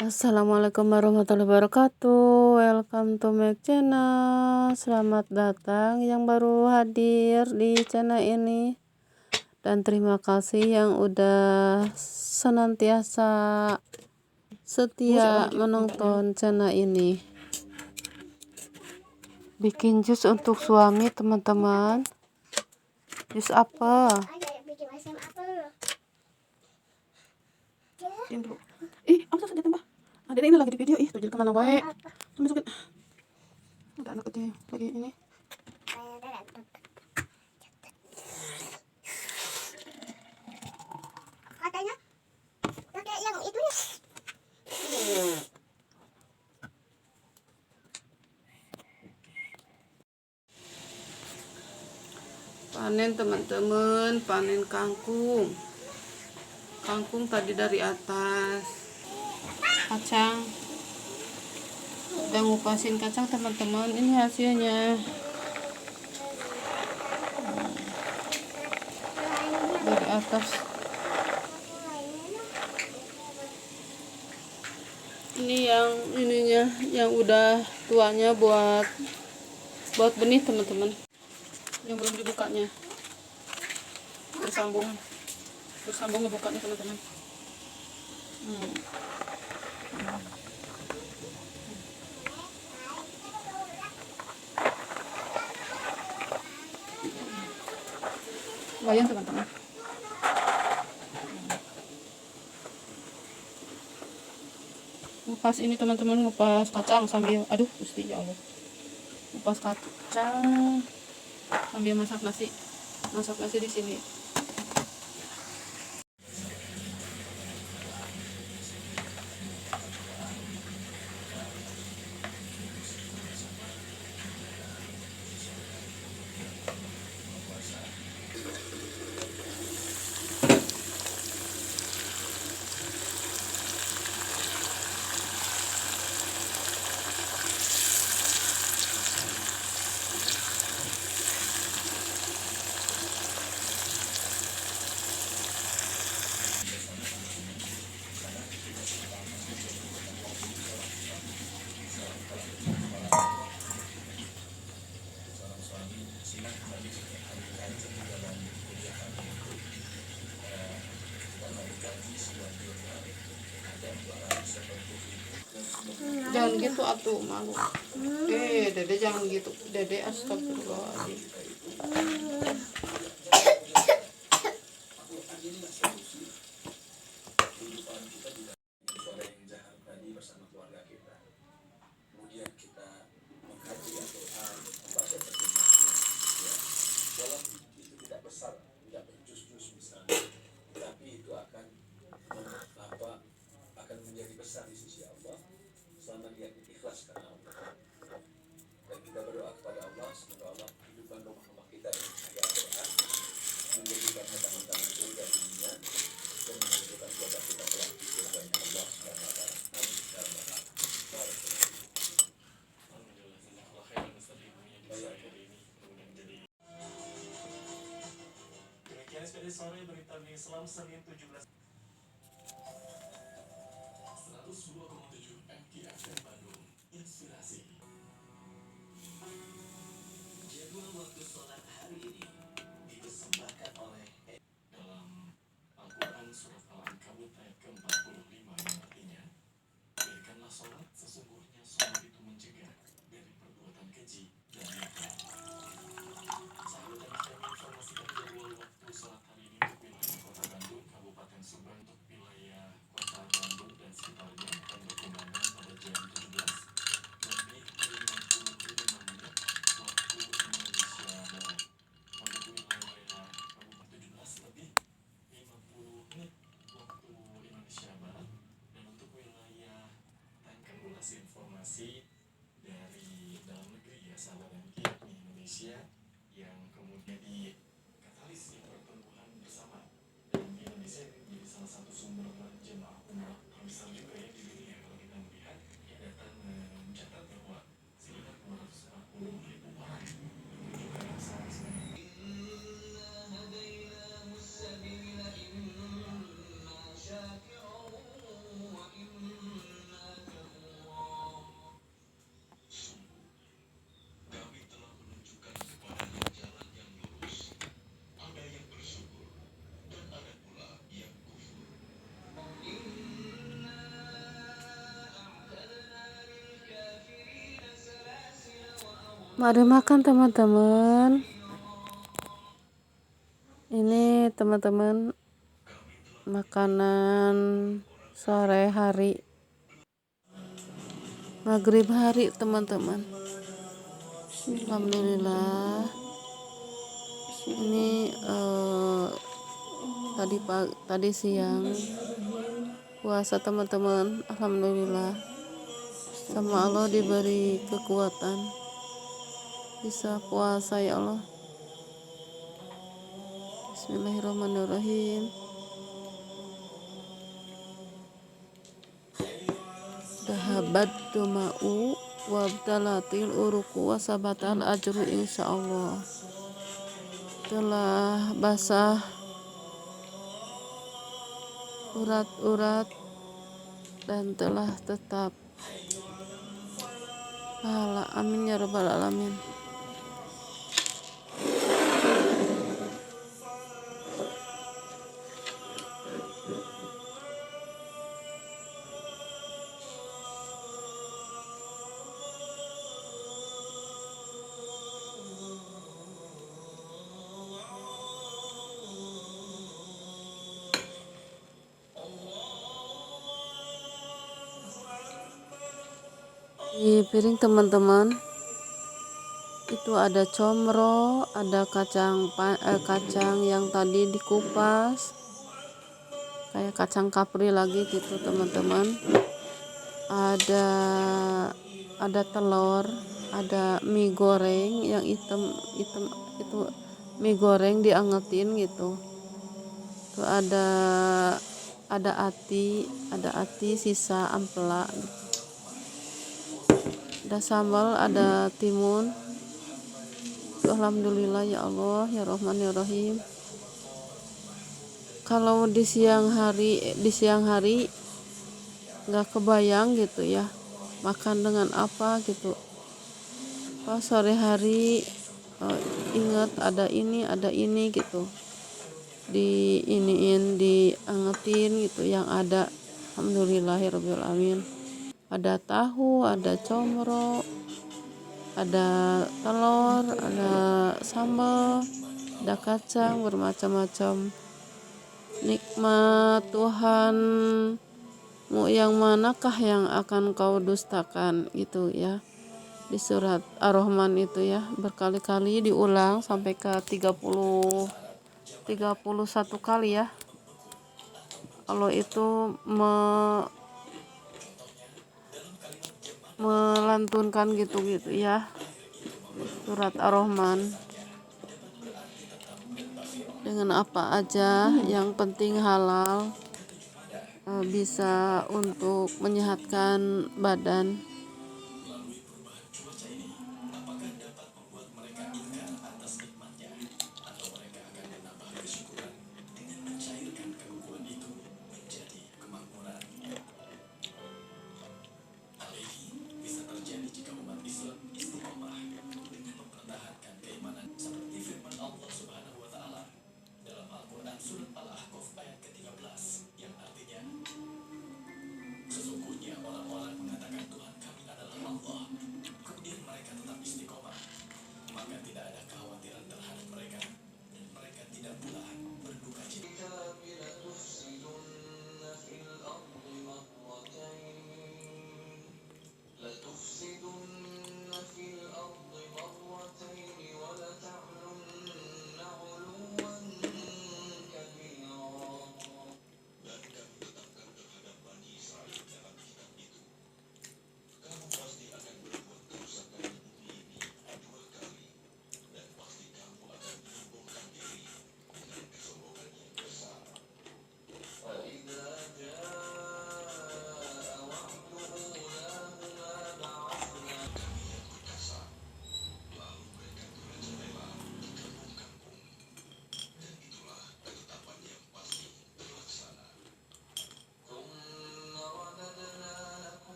Assalamualaikum warahmatullahi wabarakatuh. Welcome to my channel. Selamat datang yang baru hadir di channel ini, dan terima kasih yang udah senantiasa setia menonton channel ini. Bikin jus untuk suami, teman-teman. Jus apa? Diam dulu. Apa sudah tambah? Ada ini lagi di video. Tuh jadi kemana wae? Masukin. Ada anak kecil lagi ini. Katanya pakai yang itu ya. Panen teman-teman, panen kangkung. Kangkung tadi dari atas. Kacang. Udah ngupasin kacang teman-teman. Ini hasilnya. Dari atas. Ini yang ininya, yang udah tuanya buat benih teman-teman. Yang belum dibukanya. Bersambung ngebukanya teman-teman. Lumayan teman-teman. Ngupas ini teman-teman, ngupas kacang sambil Gusti ya Allah. Ngupas kacang sambil masak nasi di sini. Jangan gitu atuh, malu. Dede jangan gitu. Dede astagfirullahaladzim. Sore berita di Islam Senin 17 102,7 MTFM Bandung Inspirasi. Jadwal waktu sholat hari ini dipersembahkan oleh dalam Al-Quran Surat Al-Ankabut ayat ke-45 yang artinya, berikanlah sholat, sesungguhnya sholat itu mencegah dari perbuatan keji dan mungkar. Sahabat dan kami informasikan jadwal waktu sholat hari ini untuk wilayah Kota Bandung, Kabupaten Subang, untuk wilayah Kota Bandung dan sekitarnya akan berkumandang pada jam 17 lebih 55 menit waktu Indonesia Barat. Untuk wilayah Kabupaten 17 lebih 50 menit waktu Indonesia Barat, dan untuk wilayah Tangkang Mari makan teman-teman. Ini teman-teman makanan sore hari, maghrib hari teman-teman. Alhamdulillah. Ini tadi siang puasa teman-teman. Alhamdulillah. Sama Allah diberi kekuatan bisa puasa ya Allah. Bismillahirrahmanirrahim. Dahabat duma'u wabdalatil uruku wasabatal ajru insyaallah. Telah basah urat-urat dan telah tetap pahala. Amin ya rabbal alamin. Di piring teman-teman itu ada comro, ada kacang yang tadi dikupas kayak kacang kapri lagi gitu teman-teman. Ada telur, ada mie goreng yang hitam itu mie goreng diangetin gitu. Tuh ada ati sisa ampela gitu. Ada sambal, ada timun. Alhamdulillah ya Allah ya Rahman ya Rahim. Kalau di siang hari nggak kebayang gitu ya makan dengan apa gitu. Pas sore hari ingat ada ini gitu, diangetin gitu yang ada. Alhamdulillahirabbil alamin. Ada tahu, ada comro, ada telur, ada sambal, ada kacang bermacam-macam. Nikmat Tuhanmu yang manakah yang akan kau dustakan gitu ya. Di surat Ar-Rahman itu ya berkali-kali diulang sampai ke 31 kali ya. Allah itu melantunkan gitu ya surat Ar-Rahman dengan apa aja yang penting halal, bisa untuk menyehatkan badan. Sesungguhnya orang-orang mengatakan Tuhan kami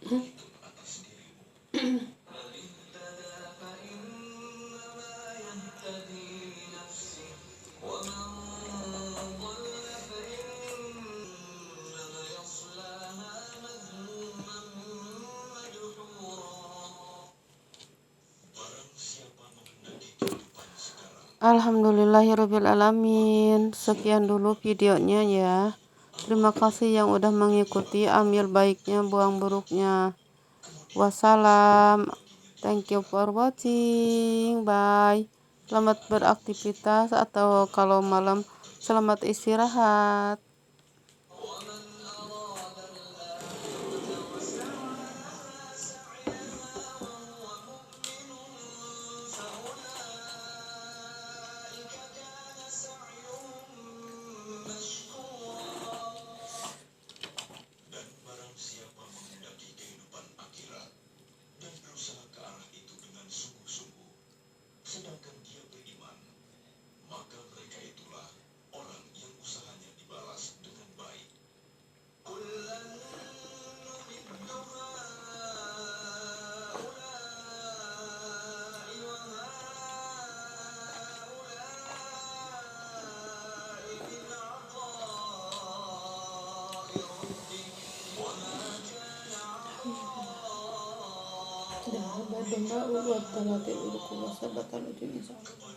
Begitu atas dirimu. Barang siapa menghendaki kehidupan sekarang, Alhamdulillahirobbilalamin. Sekian dulu videonya ya. Terima kasih yang udah mengikuti. Ambil baiknya, buang buruknya. Wassalam. Thank you for watching. Bye. Selamat beraktivitas, atau kalau malam selamat istirahat. dan barang siapa menghendaki kehidupan akhirat dan berusaha ke arah itu dengan sungguh-sungguh, sedangkan dia beriman, maka mereka itulah orang yang usahanya dibalas dengan baik. Dah, domba buat talatil udah kuasa batal ujung insya Allah.